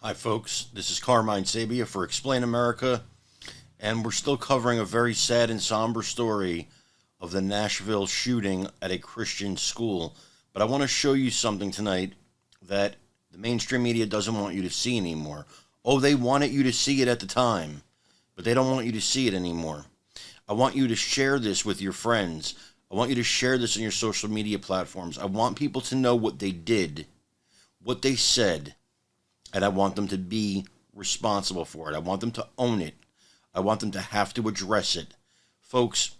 Hi folks, this is Carmine Sabia for Explain America, and we're still covering a very sad and somber story of the Nashville shooting at a Christian school. But I want to show you something tonight that the mainstream media doesn't want you to see anymore. Oh, they wanted you to see it at the time, but they don't want you to see it anymore. I want you to share this with your friends. I want you to share this on your social media platforms. I want people to know what they did, what they said, and I want them to be responsible for it. I want them to own it. I want them to have to address it. Folks,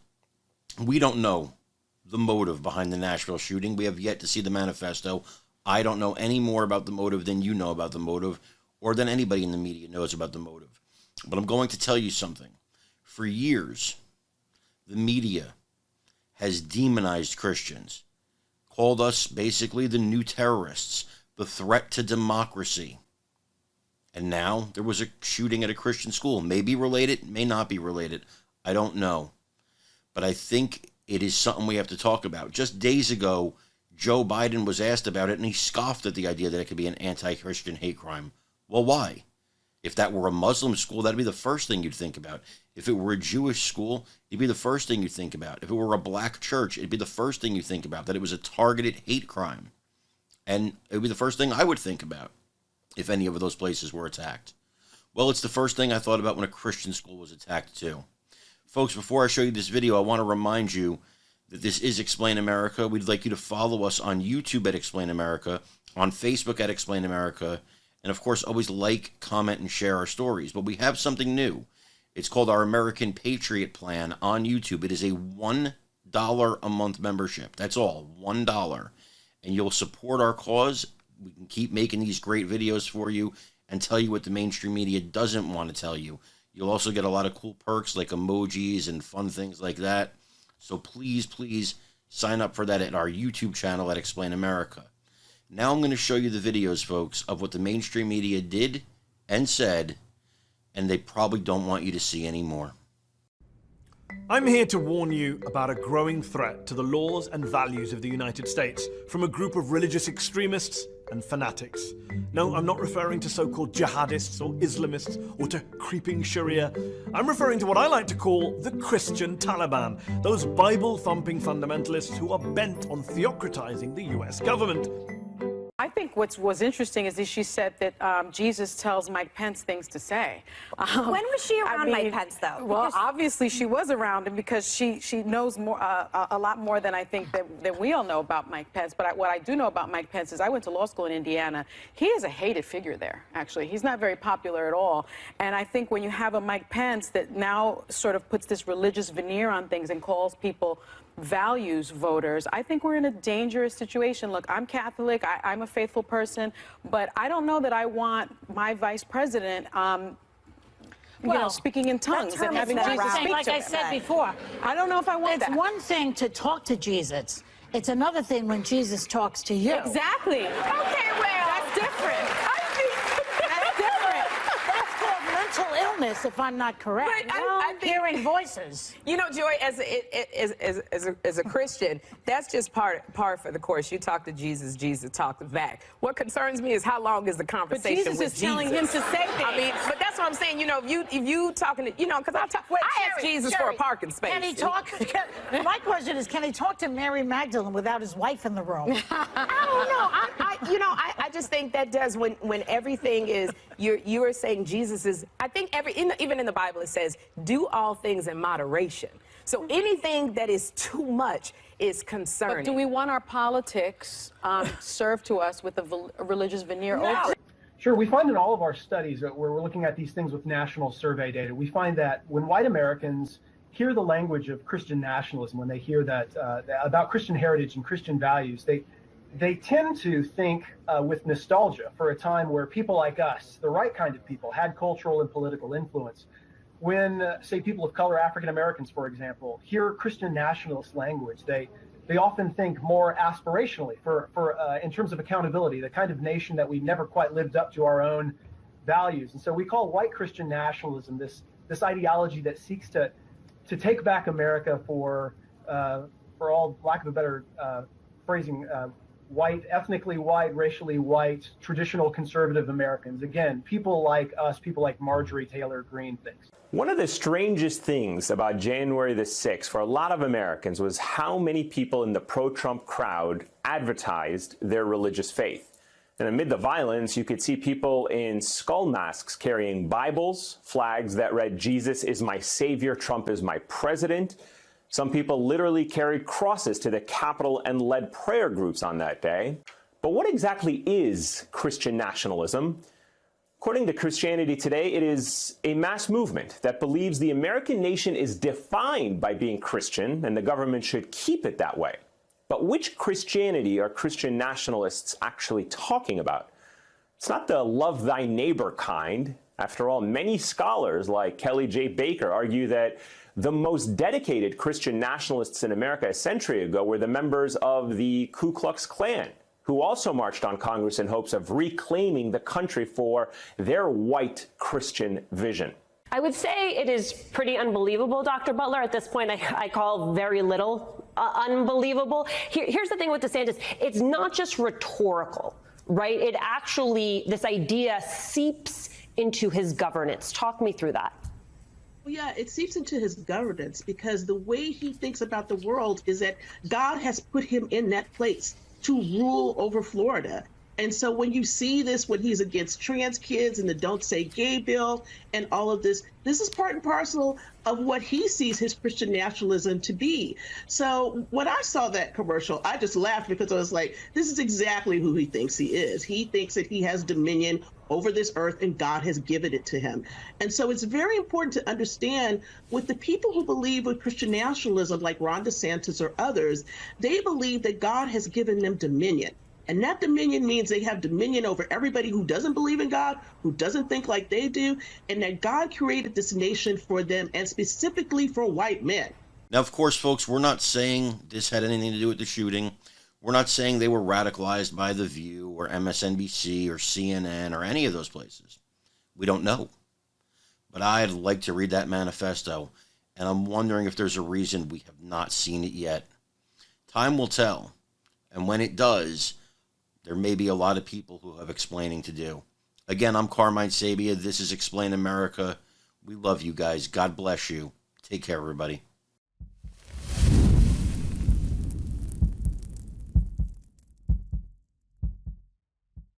we don't know the motive behind the Nashville shooting. We have yet to see the manifesto. I don't know any more about the motive than you know about the motive, or than anybody in the media knows about the motive. But I'm going to tell you something. For years, the media has demonized Christians, called us basically the new terrorists, the threat to democracy. And now there was a shooting at a Christian school. May be related, may not be related. I don't know. But I think it is something we have to talk about. Just days ago, Joe Biden was asked about it, and he scoffed at the idea that it could be an anti-Christian hate crime. Well, why? If that were a Muslim school, that'd be the first thing you'd think about. If it were a Jewish school, it'd be the first thing you'd think about. If it were a black church, it'd be the first thing you'd think about, that it was a targeted hate crime. And it would be the first thing I would think about if any of those places were attacked. Well, it's the first thing I thought about when a Christian school was attacked too. Folks, before I show you this video, I want to remind you that this is Explain America. We'd like you to follow us on YouTube at Explain America, on Facebook at Explain America, and of course, always like, comment, and share our stories. But we have something new. It's called our American Patriot Plan on YouTube. It is a $1 a month membership. That's all, $1. And you'll support our cause. We can keep making these great videos for you and tell you what the mainstream media doesn't want to tell you. You'll also get a lot of cool perks like emojis and fun things like that. So please, please sign up for that at our YouTube channel at Explain America. Now I'm going to show you the videos, folks, of what the mainstream media did and said, and they probably don't want you to see anymore. I'm here to warn you about a growing threat to the laws and values of the United States from a group of religious extremists and fanatics. No, I'm not referring to so-called jihadists or Islamists or to creeping Sharia. I'm referring to what I like to call the Christian Taliban, those Bible-thumping fundamentalists who are bent on theocratizing the US government. I think what was interesting is that she said that Jesus tells Mike Pence things to say. When was she around Mike Pence, though? Well, obviously she was around him because she knows more, a lot more than I think that we all know about Mike Pence. But what I do know about Mike Pence is I went to law school in Indiana. He is a hated figure there, actually. He's not very popular at all. And I think when you have a Mike Pence that now sort of puts this religious veneer on things and calls people values voters, I think we're in a dangerous situation. Look, I'm Catholic, I'm a faithful person, but I don't know that I want my vice president you know, speaking in tongues and having Jesus speak like to I him. said before, I don't know if I want that. It's one thing to talk to Jesus. It's another thing when Jesus talks to you. Exactly. Okay, well, that's different. That's different. That's called mental illness, if I'm not correct. But I think, hearing voices. You know, Joy, as a Christian, that's just par for the course. You talk to Jesus, Jesus talks back. What concerns me is how long is the conversation but Jesus with is telling him to say things. I mean, but that's what I'm saying. You know, if you talking to, you know, because I asked Jesus for a parking space. Can he talk? My question is, can he talk to Mary Magdalene without his wife in the room? I don't know. I just think that does when everything is you are saying Jesus is. I think even in the Bible it says do all things in moderation. So anything that is too much is concerning. But do we want our politics served to us with a religious veneer? No. Sure, we find in all of our studies where we're looking at these things with national survey data, we find that when white Americans hear the language of Christian nationalism, when they hear that about Christian heritage and Christian values, they tend to think with nostalgia for a time where people like us, the right kind of people, had cultural and political influence. When, say, people of color, African Americans, for example, hear Christian nationalist language, they often think more aspirationally for in terms of accountability, the kind of nation that we've never quite lived up to our own values. And so we call white Christian nationalism this ideology that seeks to take back America for all lack of a better phrasing, white, ethnically white, racially white, traditional conservative Americans. Again, people like us, people like Marjorie Taylor Greene thinks. One of the strangest things about January the 6th for a lot of Americans was how many people in the pro-Trump crowd advertised their religious faith. And amid the violence, you could see people in skull masks carrying Bibles, flags that read, "Jesus is my savior, Trump is my president." Some people literally carried crosses to the Capitol and led prayer groups on that day. But what exactly is Christian nationalism? According to Christianity Today, it is a mass movement that believes the American nation is defined by being Christian and the government should keep it that way. But which Christianity are Christian nationalists actually talking about? It's not the love thy neighbor kind. After all, many scholars like Kelly J. Baker argue that the most dedicated Christian nationalists in America a century ago were the members of the Ku Klux Klan, who also marched on Congress in hopes of reclaiming the country for their white Christian vision. I would say it is pretty unbelievable, Dr. Butler. At this point, I call very little unbelievable. Here's the thing with DeSantis. It's not just rhetorical, right? It actually, this idea seeps into his governance. Talk me through that. Well, yeah, it seeps into his governance because the way he thinks about the world is that God has put him in that place to rule over Florida. And so when you see this, when he's against trans kids and the Don't Say Gay bill and all of this, this is part and parcel of what he sees his Christian nationalism to be. So when I saw that commercial, I just laughed because I was like, this is exactly who he thinks he is. He thinks that he has dominion over this earth and God has given it to him. And so it's very important to understand with the people who believe with Christian nationalism, like Ron DeSantis or others, they believe that God has given them dominion. And that dominion means they have dominion over everybody who doesn't believe in God, who doesn't think like they do, and that God created this nation for them and specifically for white men. Now, of course, folks, we're not saying this had anything to do with the shooting. We're not saying they were radicalized by The View or MSNBC or CNN or any of those places. We don't know. But I'd like to read that manifesto, and I'm wondering if there's a reason we have not seen it yet. Time will tell, and when it does, there may be a lot of people who have explaining to do. Again, I'm Carmine Sabia. This is Explain America. We love you guys. God bless you. Take care, everybody.